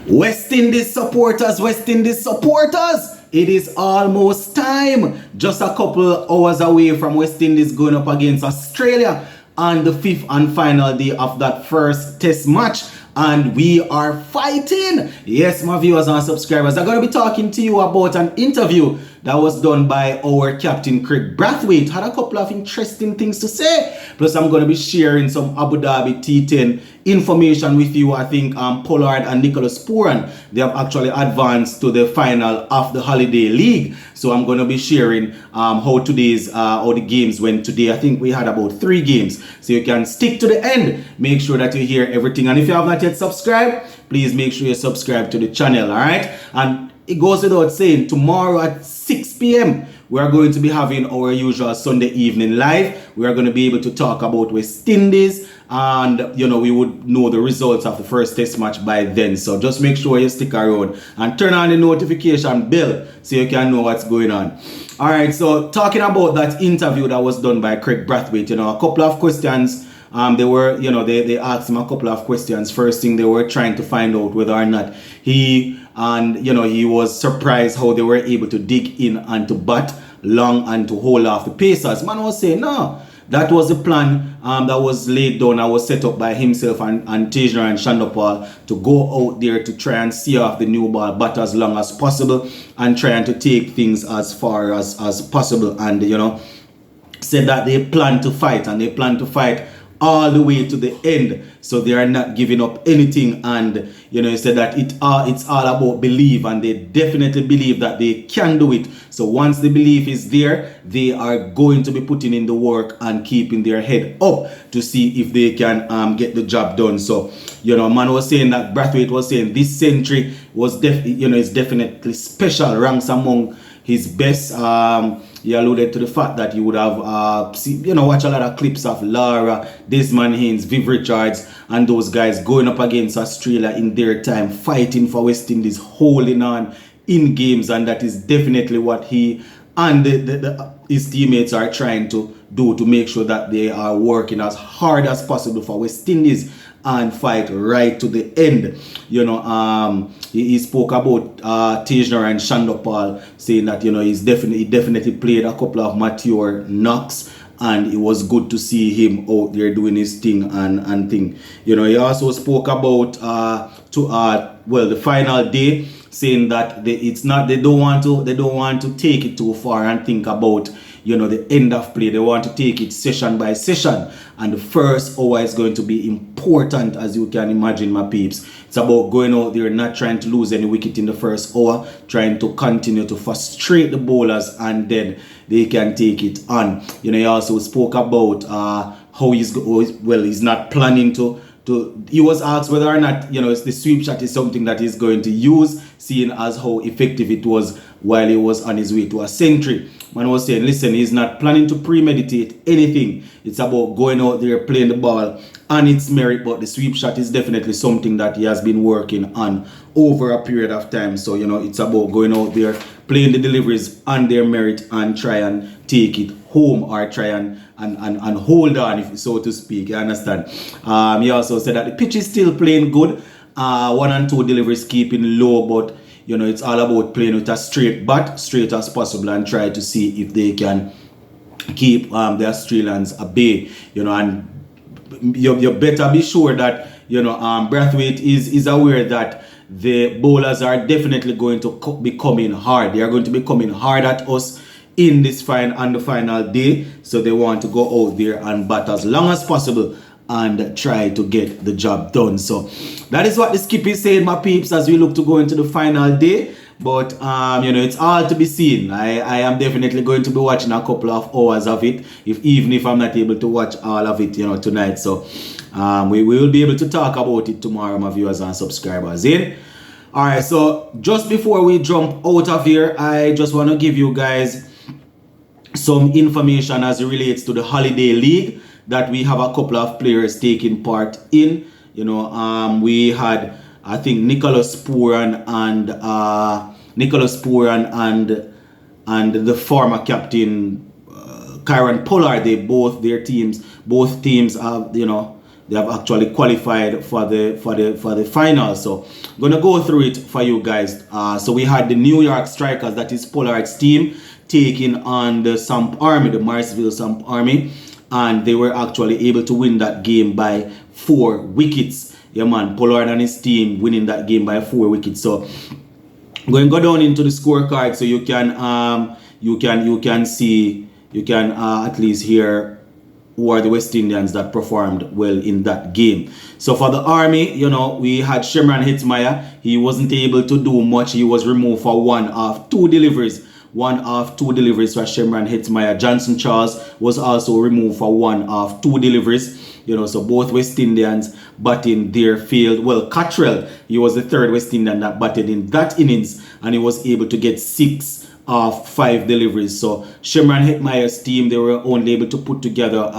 West Indies supporters, it is almost time. Just a couple hours away from West Indies going up against Australia on the 5th and final day of that first test match. And we are fighting. Yes, my viewers and subscribers, I'm going to be talking to you about an interview that was done by our captain Craig Brathwaite. Had a couple of interesting things to say. Plus, I'm going to be sharing some Abu Dhabi T10 information with you. I think Pollard and Nicholas Pooran, they have actually advanced to the final of the Holiday League. So I'm going to be sharing how the games went today. I think we had about 3 games. So you can stick to the end. Make sure that you hear everything. And if you have not yet subscribed, please make sure you subscribe to the channel. All right. And it goes without saying, tomorrow at 6 p.m. we are going to be having our usual Sunday evening live. We are going to be able to talk about West Indies, and we would know the results of the first test match by then. So just make sure you stick around and turn on the notification bell so you can know what's going on. All right, so talking about that interview that was done by Craig Brathwaite, a couple of questions. They asked him a couple of questions. First thing, they were trying to find out whether or not he was surprised how they were able to dig in and to bat long and to hold off the Pacers. Man was saying, no, that was the plan that was laid down. I was set up by himself and Tajoner and Shandopal to go out there to try and see off the new ball, bat as long as possible and trying to take things as far as possible. And, said that they plan to fight, and they plan to fight all the way to the end, so they are not giving up anything. And he said that it's all about belief, and they definitely believe that they can do it. So once the belief is there, they are going to be putting in the work and keeping their head up to see if they can get the job done. So man was saying that Brathwaite was saying this century was is definitely special, ranks among his best. He alluded to the fact that he would have watch a lot of clips of Lara, Desmond Haynes, Viv Richards, and those guys going up against Australia in their time, fighting for West Indies, holding on in games. And that is definitely what he and his teammates are trying to do, to make sure that they are working as hard as possible for West Indies and fight right to the end. He spoke about Tajoner and Shandopal, saying that he definitely played a couple of mature knocks, and it was good to see him out there doing his thing and thing. He also spoke about the final day, saying that they don't want to take it too far and think about the end of play. They want to take it session by session, and the first hour is going to be important, as you can imagine, my peeps. It's about going out there, not trying to lose any wicket in the first hour, trying to continue to frustrate the bowlers, and then they can take it on. He also spoke about how he's not planning to. He was asked whether or not the sweep shot is something that he's going to use, seeing as how effective it was while he was on his way to a century. Man was saying, listen, he's not planning to premeditate anything. It's about going out there, playing the ball on its merit. But the sweep shot is definitely something that he has been working on over a period of time. So it's about going out there, playing the deliveries on their merit, and try and take it home, or try and hold on, if so to speak. You understand? He also said that the pitch is still playing good. 1 and 2 deliveries keeping low, but it's all about playing with a straight bat, straight as possible, and try to see if they can keep the Australians at bay. And you better be sure that Brathwaite is aware that the bowlers are definitely going to be coming hard. They are going to be coming hard at us in this final day. So they want to go out there and bat as long as possible and try to get the job done. So that is what the skip is saying, my peeps, as we look to go into the final day. But it's all to be seen. I am definitely going to be watching a couple of hours of it, even if I'm not able to watch all of it tonight. So we will be able to talk about it tomorrow, my viewers and subscribers. Alright, so just before we jump out of here, I just want to give you guys some information as it relates to the Holiday League that we have a couple of players taking part in. We had, I think, Nicholas Pooran and the former captain Kyron Pollard. Both teams have they have actually qualified for the final. So I'm gonna go through it for you guys. So we had the New York Strikers, that is Pollard's team, taking on the Samp Army, the Marsville Samp Army, and they were actually able to win that game by 4 wickets. Yeah, man, Pollard and his team winning that game by 4 wickets. So I'm going to go down into the scorecard so you can see, you can at least hear who are the West Indians that performed well in that game. So for the Army, you know, we had Shimran Hetmyer. He wasn't able to do much. He was removed for 1 of 2 deliveries. 1 of 2 deliveries for Shimran Hetmyer. Johnson Charles was also removed for 1 of 2 deliveries. You know, so both West Indians batting their field. Well, Cottrell, he was the 3rd West Indian that batted in that innings, and he was able to get 6 of 5 deliveries. So Shimran Hetmyer's team, they were only able to put together,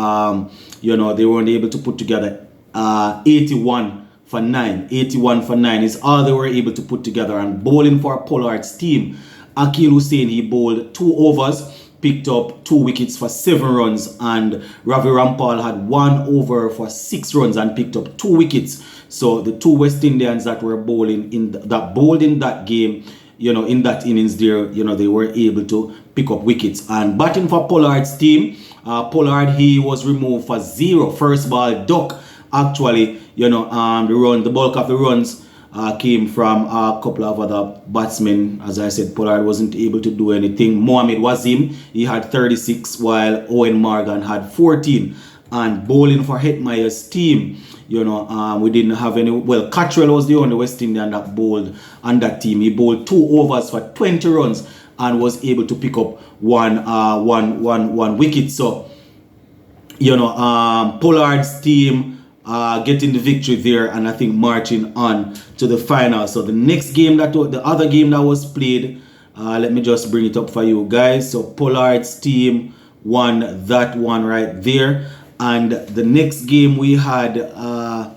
you know, they were only able to put together 81 for 9. 81 for 9 is all they were able to put together. And bowling for Pollard's team, Akil Hussain, he bowled 2 overs, picked up 2 wickets for 7 runs, and Ravi Rampal had 1 over for 6 runs and picked up 2 wickets. So the 2 West Indians that were bowling in that game, you know, in that innings there, you know, they were able to pick up wickets. And batting for Pollard's team, Pollard, he was removed for 0. First ball duck, actually, you know, the bulk of the runs came from a couple of other batsmen. As I said, Pollard wasn't able to do anything. Mohamed Wazim, he had 36, while Owen Morgan had 14. And bowling for Hetmyer's team, you know, we didn't have any. Well, Cottrell was the only West Indian that bowled on that team. He bowled 2 overs for 20 runs and was able to pick up one wicket. So, you know, Pollard's team getting the victory there, and I think marching on to the final. So the next game, the other game that was played, let me just bring it up for you guys. So Pollard's team won that one right there. And the next game we had the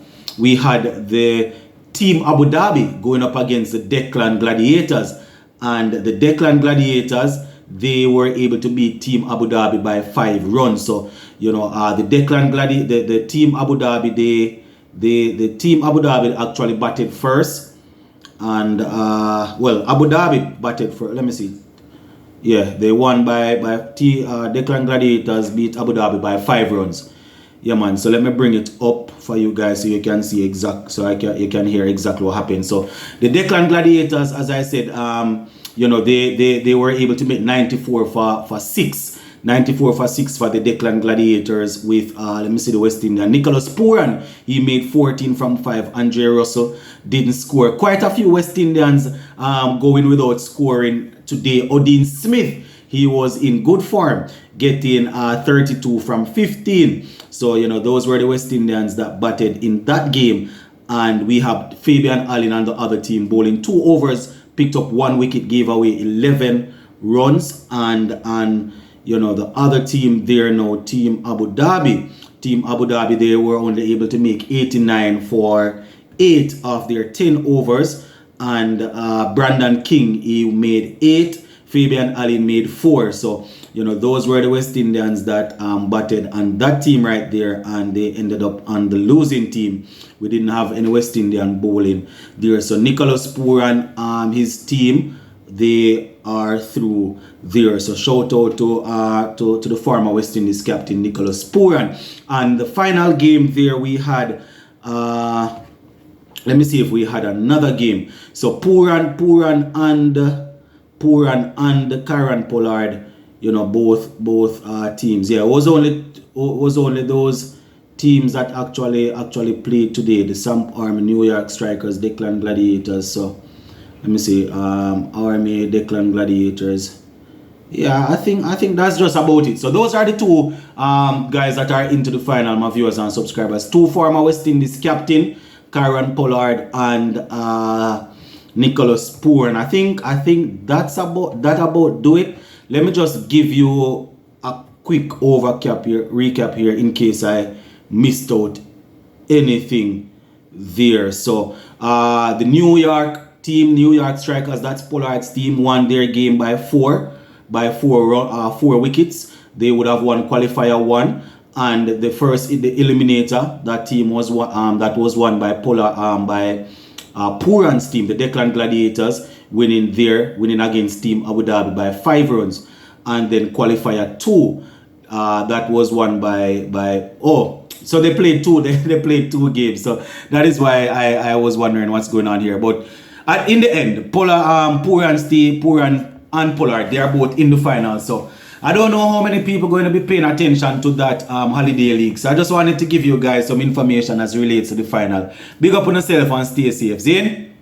Team Abu Dhabi going up against the Declan Gladiators, and the Declan Gladiators, they were able to beat Team Abu Dhabi by 5 runs. So, you know, the Team Abu Dhabi, the Team Abu Dhabi actually batted first, and well, Abu Dhabi batted first. Let me see. Yeah, they won by Declan Gladiators beat Abu Dhabi by 5 runs. Yeah, man. So let me bring it up for you guys so you can see you can hear exactly what happened. So the Declan Gladiators, as I said, you know, they were able to make 94 for 6. 94 for 6 for the Declan Gladiators with, let me see the West Indian. Nicholas Pooran, he made 14 from 5. Andre Russell didn't score. Quite a few West Indians going without scoring today. Odin Smith, he was in good form, getting 32 from 15. So, you know, those were the West Indians that batted in that game. And we have Fabian Allen and the other team bowling 2 overs, picked up 1 wicket, gave away 11 runs. And you know, the other team there now, Team Abu Dhabi, they were only able to make 89 for 8 of their 10 overs. And Brandon King, he made 8. Fabian Allen made 4. So, you know, those were the West Indians that batted on that team right there, and they ended up on the losing team. We didn't have any West Indian bowling there. So Nicholas Pooran, his team, they are through there. So shout out to the former West Indies captain Nicholas Pooran. And the final game there we had, let me see if we had another game. So Pooran and Karen Pollard, you know, both teams. Yeah, it was only those teams that actually played today. The Samp Army, New York Strikers, Declan Gladiators. So let me see, Army, Declan Gladiators. Yeah, I think that's just about it. So those are the 2 guys that are into the final, my viewers and subscribers. 2 former West Indies captain, Karen Pollard and Nicholas Pooran. I think that's about do it. Let me just give you a quick recap here in case I missed out anything there. So the New York Strikers, that's Pollard's team, won their game by 4 wickets. They would have won qualifier 1. and the eliminator, that team was that was won by Puran's team, the Declan Gladiators, winning against Team Abu Dhabi by 5 runs. And then qualifier 2, that was won so they played they played 2 games. So that is why I was wondering what's going on here. But in the end, Puran and Pollard, they are both in the final. So I don't know how many people are going to be paying attention to that holiday league. So I just wanted to give you guys some information as relates to the final. Big up on yourself and stay safe. Zane?